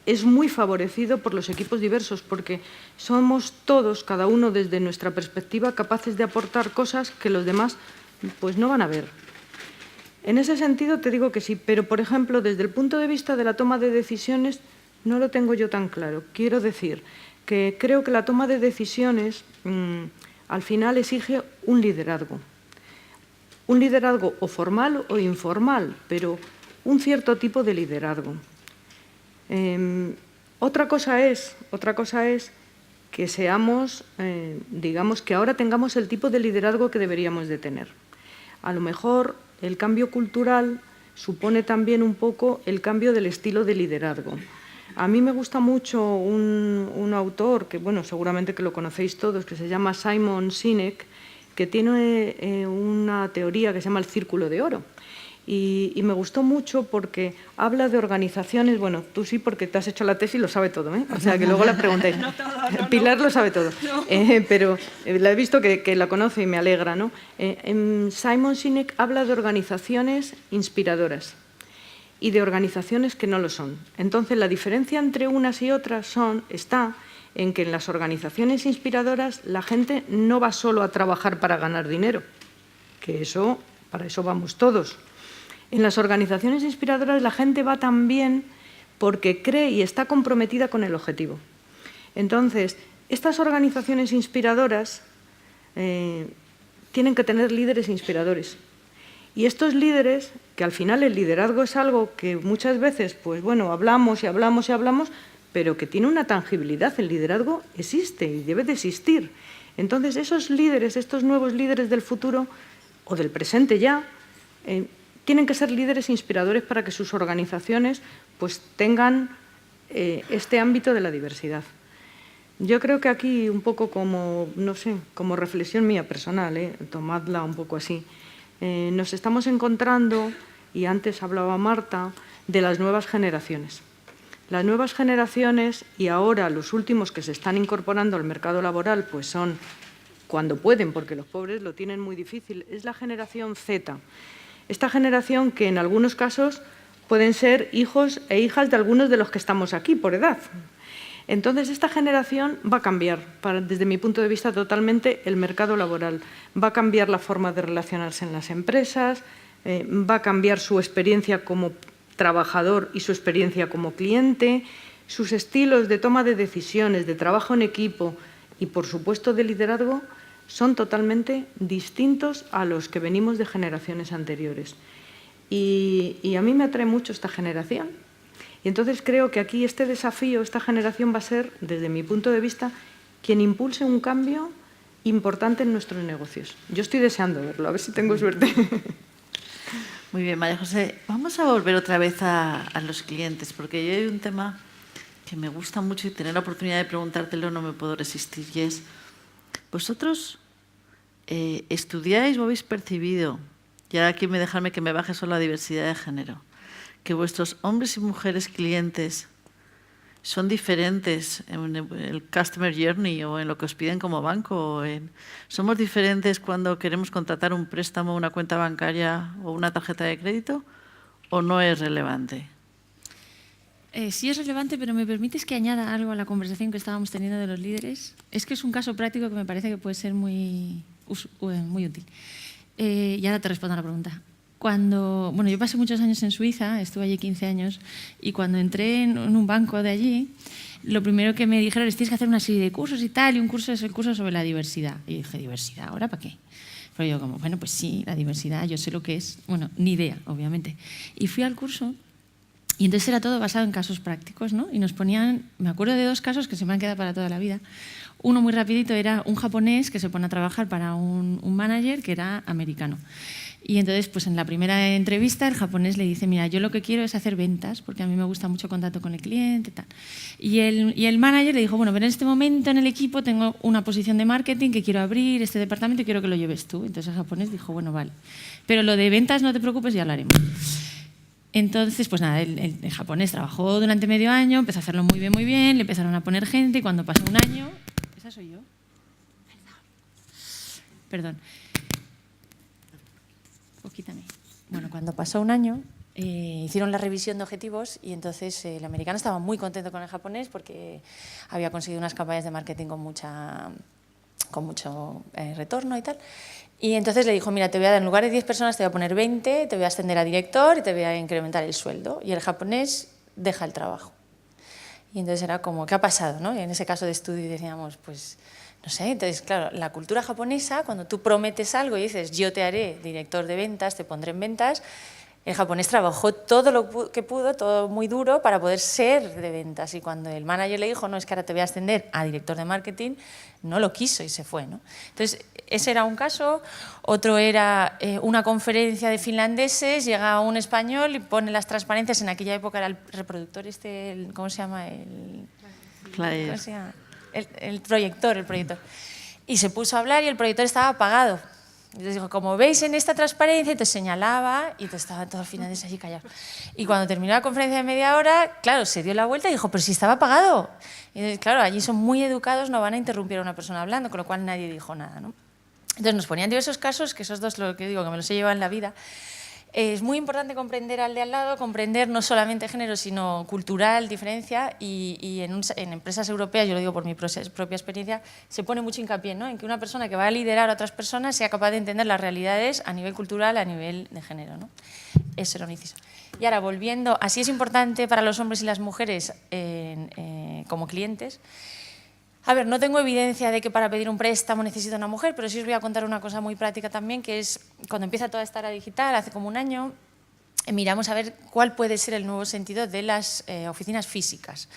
es muy favorecido por los equipos diversos porque somos todos, cada uno desde nuestra perspectiva, capaces de aportar cosas que los demás pues, no van a ver. En ese sentido te digo que sí, pero por ejemplo, desde el punto de vista de la toma de decisiones no lo tengo yo tan claro. Quiero decir, que creo que la toma de decisiones al final exige un liderazgo. Un liderazgo o formal o informal, pero un cierto tipo de liderazgo. Otra cosa es que seamos, digamos, que ahora tengamos el tipo de liderazgo que deberíamos de tener. A lo mejor el cambio cultural supone también un poco el cambio del estilo de liderazgo. A mí me gusta mucho un autor, que bueno, seguramente que lo conocéis todos, que se llama Simon Sinek, que tiene una teoría que se llama el Círculo de Oro. Y me gustó mucho porque habla de organizaciones, bueno, tú sí porque te has hecho la tesis y lo sabe todo, ¿eh? O sea, que luego la preguntáis. No todo, no, Pilar lo sabe todo, no. Pero la he visto que la conoce y me alegra, ¿no? Simon Sinek habla de organizaciones inspiradoras y de organizaciones que no lo son. Entonces, la diferencia entre unas y otras está en que en las organizaciones inspiradoras la gente no va solo a trabajar para ganar dinero, que para eso vamos todos. En las organizaciones inspiradoras la gente va también porque cree y está comprometida con el objetivo. Entonces, estas organizaciones inspiradoras tienen que tener líderes inspiradores. Y estos líderes, que al final el liderazgo es algo que muchas veces, pues bueno, hablamos y hablamos y hablamos, pero que tiene una tangibilidad. El liderazgo existe y debe de existir. Entonces, esos líderes, estos nuevos líderes del futuro o del presente ya, tienen que ser líderes inspiradores para que sus organizaciones pues, tengan este ámbito de la diversidad. Yo creo que aquí, un poco como, no sé, como reflexión mía personal, tomadla un poco así, nos estamos encontrando, y antes hablaba Marta, de las nuevas generaciones. Las nuevas generaciones, y ahora los últimos que se están incorporando al mercado laboral, pues son cuando pueden, porque los pobres lo tienen muy difícil, es la generación Z. Esta generación que en algunos casos pueden ser hijos e hijas de algunos de los que estamos aquí por edad. Entonces, esta generación va a cambiar, desde mi punto de vista, totalmente el mercado laboral. Va a cambiar la forma de relacionarse en las empresas, va a cambiar su experiencia como trabajador y su experiencia como cliente, sus estilos de toma de decisiones, de trabajo en equipo y, por supuesto, de liderazgo, son totalmente distintos a los que venimos de generaciones anteriores. Y a mí me atrae mucho esta generación. Y entonces creo que aquí este desafío, esta generación va a ser, desde mi punto de vista, quien impulse un cambio importante en nuestros negocios. Yo estoy deseando verlo, a ver si tengo suerte. Muy bien, María José. Vamos a volver otra vez a los clientes, porque yo hay un tema que me gusta mucho y tener la oportunidad de preguntártelo no me puedo resistir, y es, ¿vosotros estudiáis o habéis percibido, ya aquí dejarme que me baje solo la diversidad de género, que vuestros hombres y mujeres clientes son diferentes en el Customer Journey o en lo que os piden como banco? ¿Somos diferentes cuando queremos contratar un préstamo, una cuenta bancaria o una tarjeta de crédito? ¿O no es relevante? Sí es relevante, pero ¿me permites que añada algo a la conversación que estábamos teniendo de los líderes? Es que es un caso práctico que me parece que puede ser muy útil. Y ahora te respondo a la pregunta. Bueno, yo pasé muchos años en Suiza, estuve allí 15 años, y cuando entré en un banco de allí, lo primero que me dijeron es tienes que hacer una serie de cursos y tal, y un curso es el curso sobre la diversidad. Y dije, ¿diversidad? ¿Ahora para qué? Pero yo como, bueno, pues sí, la diversidad, yo sé lo que es. Bueno, ni idea, obviamente. Y fui al curso. Y entonces era todo basado en casos prácticos, ¿no? Y nos ponían, me acuerdo de 2 casos que se me han quedado para toda la vida. Uno muy rapidito era un japonés que se pone a trabajar para un manager que era americano. Y entonces, pues en la primera entrevista, el japonés le dice, mira, yo lo que quiero es hacer ventas, porque a mí me gusta mucho contacto con el cliente y tal. Y el manager le dijo, bueno, pero en este momento en el equipo tengo una posición de marketing que quiero abrir, este departamento y quiero que lo lleves tú. Entonces el japonés dijo, bueno, vale. Pero lo de ventas no te preocupes, ya lo haremos. Entonces, pues nada, el japonés trabajó durante medio año, empezó a hacerlo muy bien, le empezaron a poner gente y cuando pasó un año... ¿Esa soy yo? Perdón. Quítame. Bueno, cuando pasó un año, hicieron la revisión de objetivos y entonces el americano estaba muy contento con el japonés porque había conseguido unas campañas de marketing con mucho retorno y tal. Y entonces le dijo, mira, te voy a dar en lugar de 10 personas, te voy a poner 20, te voy a ascender a director y te voy a incrementar el sueldo. Y el japonés deja el trabajo. Y entonces era como, ¿qué ha pasado, no? Y en ese caso de estudio decíamos, pues, no sé. Entonces, claro, la cultura japonesa, cuando tú prometes algo y dices, yo te haré director de ventas, te pondré en ventas, el japonés trabajó todo lo que pudo, todo muy duro para poder ser de ventas. Y cuando el manager le dijo, no, es que ahora te voy a ascender a director de marketing, no lo quiso y se fue, ¿no? Entonces, ese era un caso. Otro era una conferencia de finlandeses, llega un español y pone las transparencias. En aquella época era el reproductor ¿cómo se llama? ¿Cómo se llama? El proyector. Y se puso a hablar y el proyector estaba apagado. Entonces dijo, como veis en esta transparencia, te señalaba y te estaban todos finlandeses allí callados. Y cuando terminó la conferencia de media hora, claro, se dio la vuelta y dijo, pero si estaba apagado. Y entonces, claro, allí son muy educados, no van a interrumpir a una persona hablando, con lo cual nadie dijo nada, ¿no? Entonces nos ponían diversos casos, que esos dos, lo que digo, que me los he llevado en la vida. Es muy importante comprender al de al lado, comprender no solamente género, sino cultural, diferencia, y en empresas europeas, yo lo digo por mi propia experiencia, se pone mucho hincapié, ¿no?, en que una persona que va a liderar a otras personas sea capaz de entender las realidades a nivel cultural, a nivel de género, ¿no? Eso era un inciso. Y ahora, volviendo, así es importante para los hombres y las mujeres como clientes. A ver, no tengo evidencia de que para pedir un préstamo necesito una mujer, pero sí os voy a contar una cosa muy práctica también, que es cuando empieza toda esta era digital, hace como un año, miramos a ver cuál puede ser el nuevo sentido de las oficinas físicas.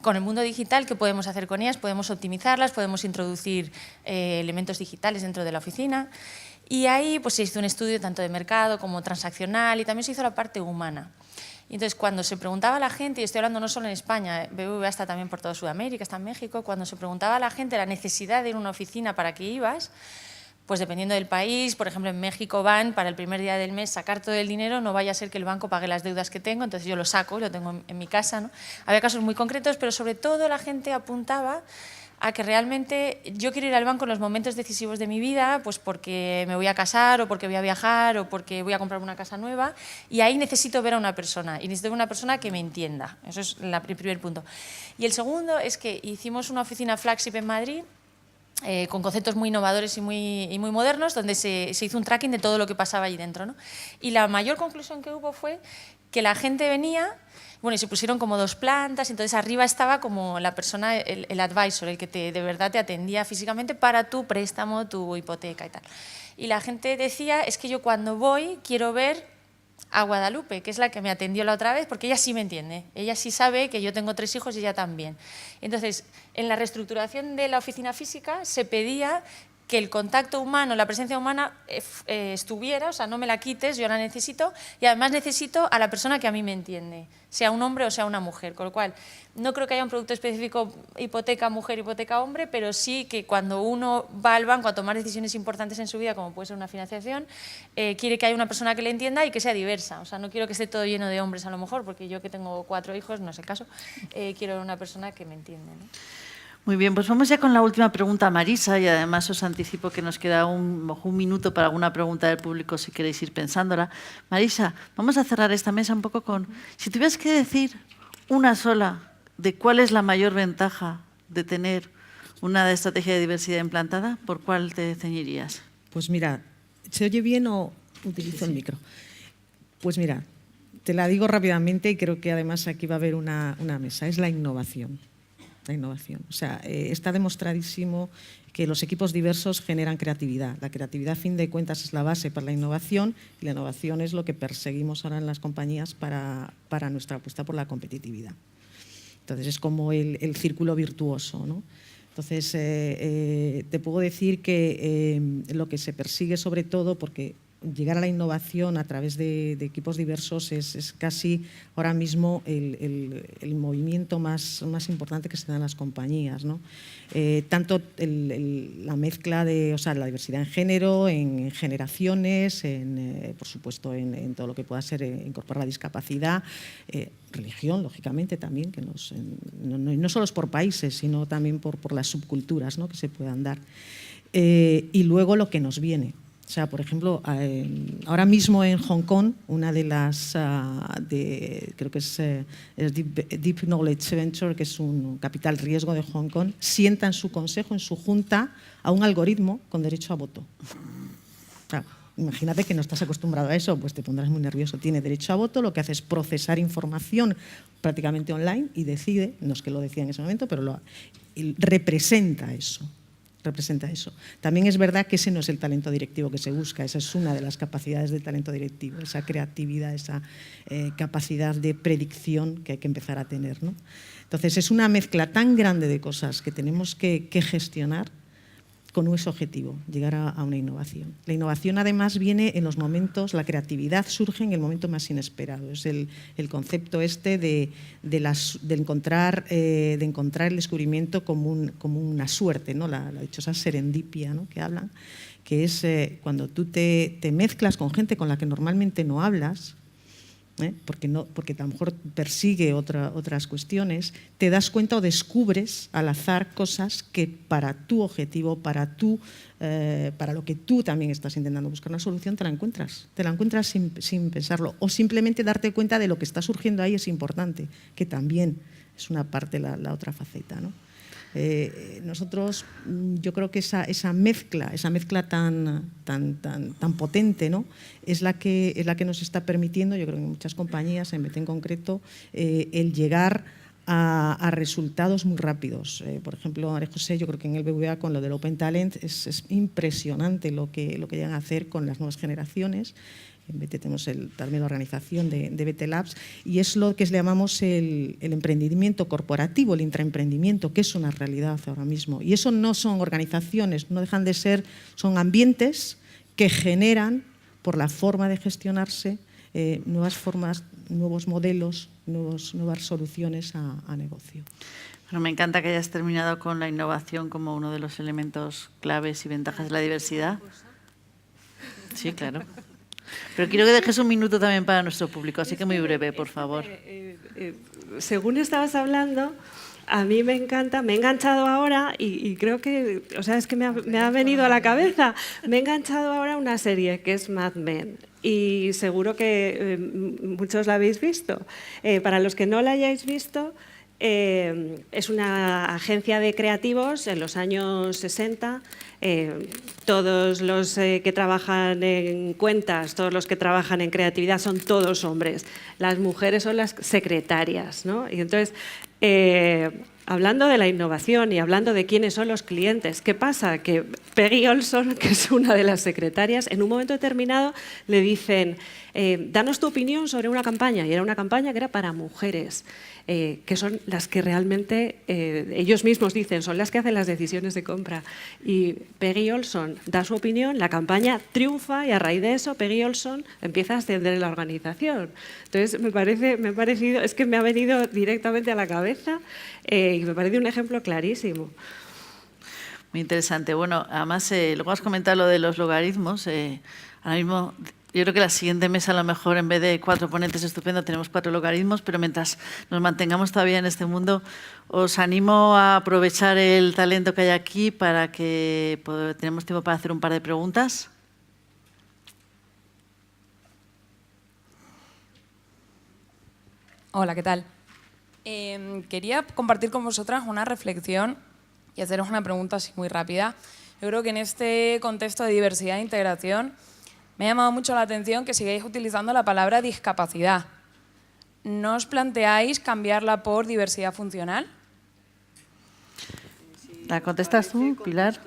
Con el mundo digital, ¿qué podemos hacer con ellas? Podemos optimizarlas, podemos introducir elementos digitales dentro de la oficina. Y ahí pues, se hizo un estudio tanto de mercado como transaccional y también se hizo la parte humana. Y entonces, cuando se preguntaba a la gente, y estoy hablando no solo en España, BBVA está también por toda Sudamérica, está en México, cuando se preguntaba a la gente la necesidad de ir a una oficina para qué ibas, pues dependiendo del país, por ejemplo, en México van para el primer día del mes sacar todo el dinero, no vaya a ser que el banco pague las deudas que tengo, entonces yo lo saco y lo tengo en mi casa, ¿no? Había casos muy concretos, pero sobre todo la gente apuntaba a que realmente yo quiero ir al banco en los momentos decisivos de mi vida, pues porque me voy a casar o porque voy a viajar o porque voy a comprar una casa nueva, y ahí necesito ver a una persona y necesito ver una persona que me entienda. Eso es el primer punto. Y el segundo es que hicimos una oficina flagship en Madrid con conceptos muy innovadores y muy modernos, donde se hizo un tracking de todo lo que pasaba allí dentro, ¿no? Y la mayor conclusión que hubo fue que la gente venía, bueno, y se pusieron como dos plantas, entonces arriba estaba como la persona, el advisor, el que de verdad te atendía físicamente para tu préstamo, tu hipoteca y tal. Y la gente decía, es que yo cuando voy quiero ver a Guadalupe, que es la que me atendió la otra vez, porque ella sí me entiende, ella sí sabe que yo tengo 3 hijos y ella también. Entonces, en la reestructuración de la oficina física se pedía que el contacto humano, la presencia humana estuviera, o sea, no me la quites, yo la necesito, y además necesito a la persona que a mí me entiende, sea un hombre o sea una mujer, con lo cual no creo que haya un producto específico hipoteca mujer, hipoteca hombre, pero sí que cuando uno va al banco a tomar decisiones importantes en su vida, como puede ser una financiación, quiere que haya una persona que le entienda y que sea diversa, o sea, no quiero que esté todo lleno de hombres a lo mejor, porque yo que tengo 4 hijos, no es el caso, quiero una persona que me entiende, ¿no? Muy bien, pues vamos ya con la última pregunta a Marisa, y además os anticipo que nos queda un minuto para alguna pregunta del público si queréis ir pensándola. Marisa, vamos a cerrar esta mesa un poco con, si tuvieras que decir una sola de cuál es la mayor ventaja de tener una estrategia de diversidad implantada, ¿por cuál te ceñirías? Pues mira, ¿se oye bien o utilizo el micro? Pues mira, te la digo rápidamente y creo que además aquí va a haber una mesa, es la innovación. La innovación. O sea, está demostradísimo que los equipos diversos generan creatividad. La creatividad, a fin de cuentas, es la base para la innovación, y la innovación es lo que perseguimos ahora en las compañías para nuestra apuesta por la competitividad. Entonces, es como el círculo virtuoso, ¿no? Entonces, te puedo decir que lo que se persigue sobre todo, porque llegar a la innovación a través de equipos diversos es casi ahora mismo el movimiento más importante que se da en las compañías, ¿no? Tanto la mezcla de, o sea, la diversidad en género, en generaciones, por supuesto en todo lo que pueda ser incorporar la discapacidad, religión, lógicamente también, que no solo es por países, sino también por las subculturas, ¿no?, que se puedan dar. Y luego lo que nos viene. O sea, por ejemplo, ahora mismo en Hong Kong, una de las, creo que es Deep Knowledge Venture, que es un capital riesgo de Hong Kong, sienta en su consejo, en su junta, a un algoritmo con derecho a voto. O sea, Imagínate que no estás acostumbrado a eso, pues te pondrás muy nervioso. Tiene derecho a voto, lo que hace es procesar información prácticamente online y decide, no es que lo decía en ese momento, pero representa eso. Representa eso. También es verdad que ese no es el talento directivo que se busca, esa es una de las capacidades del talento directivo, esa creatividad, esa capacidad de predicción que hay que empezar a tener, ¿no? Entonces, es una mezcla tan grande de cosas que tenemos que gestionar con ese objetivo, llegar a una innovación. La innovación, además, viene en los momentos, la creatividad surge en el momento más inesperado. Es el concepto este de encontrar el descubrimiento como una suerte, ¿no? La dichosa serendipia, ¿no?, que hablan, que es cuando tú te mezclas con gente con la que normalmente no hablas, porque a lo mejor persigue otras cuestiones, te das cuenta o descubres al azar cosas que para tu objetivo, para lo que tú también estás intentando buscar una solución, te la encuentras sin pensarlo, o simplemente darte cuenta de lo que está surgiendo ahí es importante, que también es una parte, la otra faceta, ¿no? Nosotros, yo creo que esa mezcla tan potente, ¿no?, es la que nos está permitiendo, yo creo que en muchas compañías, en BT en concreto, el llegar a resultados muy rápidos. Por ejemplo, María José, yo creo que en el BBVA con lo del Open Talent es impresionante lo que llegan a hacer con las nuevas generaciones. En BT tenemos también la organización de BT Labs, y es lo que le llamamos el emprendimiento corporativo, el intraemprendimiento, que es una realidad ahora mismo. Y eso no son organizaciones, no dejan de ser, son ambientes que generan, por la forma de gestionarse, nuevas formas, nuevos modelos, nuevas soluciones a negocio. Bueno, me encanta que hayas terminado con la innovación como uno de los elementos claves y ventajas de la diversidad. Sí, claro. Pero quiero que dejes un minuto también para nuestro público, así que muy breve, por favor. Según estabas hablando, a mí me encanta, me he enganchado ahora y creo que, o sea, es que me ha venido a la cabeza, me he enganchado ahora a una serie que es Mad Men y seguro que muchos la habéis visto. Para los que no la hayáis visto, es una agencia de creativos en los años 60. Todos los que trabajan en cuentas, todos los que trabajan en creatividad son todos hombres. Las mujeres son las secretarias, ¿no? Y entonces, hablando de la innovación y hablando de quiénes son los clientes, ¿qué pasa? Que Peggy Olson, que es una de las secretarias, en un momento determinado le dicen, danos tu opinión sobre una campaña. Y era una campaña que era para mujeres, que son las que realmente, ellos mismos dicen, son las que hacen las decisiones de compra. Y Peggy Olson da su opinión, la campaña triunfa y a raíz de eso Peggy Olson empieza a ascender en la organización. Entonces, me ha parecido, es que me ha venido directamente a la cabeza y me parece un ejemplo clarísimo. Muy interesante. Bueno, además, luego has comentado lo de los logaritmos. Ahora mismo, yo creo que la siguiente mesa, a lo mejor, en vez de 4 ponentes estupendos, tenemos 4 logaritmos, pero mientras nos mantengamos todavía en este mundo, os animo a aprovechar el talento que hay aquí para que tenemos tiempo para hacer un par de preguntas. Hola, ¿qué tal? Quería compartir con vosotras una reflexión y haceros una pregunta así muy rápida. Yo creo que en este contexto de diversidad e integración me ha llamado mucho la atención que sigáis utilizando la palabra discapacidad. ¿No os planteáis cambiarla por diversidad funcional? ¿La contestas tú, Pilar?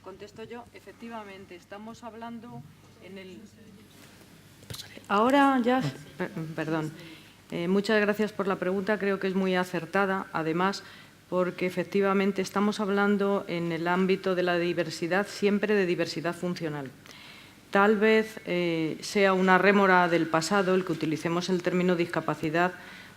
Contesto yo. Efectivamente, estamos hablando en el... Ahora ya... Perdón. Muchas gracias por la pregunta. Creo que es muy acertada, además, porque efectivamente estamos hablando en el ámbito de la diversidad, siempre de diversidad funcional. Tal vez sea una rémora del pasado el que utilicemos el término discapacidad,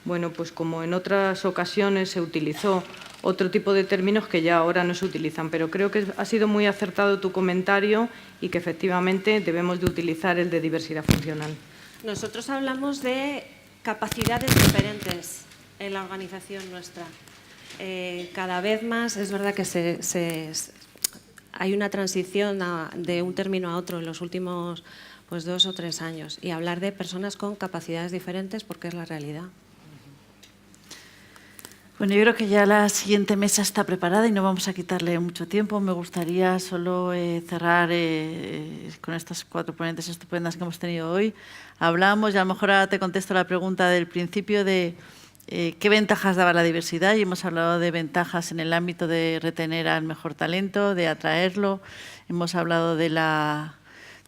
bueno, pues como en otras ocasiones se utilizó otro tipo de términos que ya ahora no se utilizan, pero creo que ha sido muy acertado tu comentario y que efectivamente debemos de utilizar el de diversidad funcional. Nosotros hablamos de capacidades diferentes en la organización nuestra. Cada vez más es verdad que hay una transición de un término a otro en los últimos 2 o 3 años y hablar de personas con capacidades diferentes porque es la realidad. Bueno, yo creo que ya la siguiente mesa está preparada y no vamos a quitarle mucho tiempo. Me gustaría solo cerrar con estas 4 ponentes estupendas que hemos tenido hoy. Hablamos, y a lo mejor ahora te contesto la pregunta del principio de qué ventajas daba la diversidad, y hemos hablado de ventajas en el ámbito de retener al mejor talento, de atraerlo. Hemos hablado de la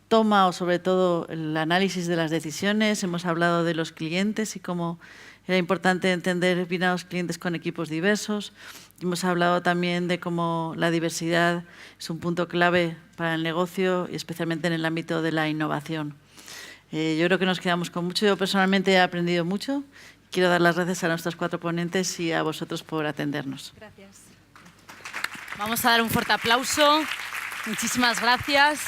toma o sobre todo el análisis de las decisiones. Hemos hablado de los clientes y cómo era importante entender bien a los clientes con equipos diversos. Hemos hablado también de cómo la diversidad es un punto clave para el negocio y especialmente en el ámbito de la innovación. Yo creo que nos quedamos con mucho. Yo personalmente he aprendido mucho. Quiero dar las gracias a nuestros 4 ponentes y a vosotros por atendernos. Gracias. Vamos a dar un fuerte aplauso. Muchísimas gracias.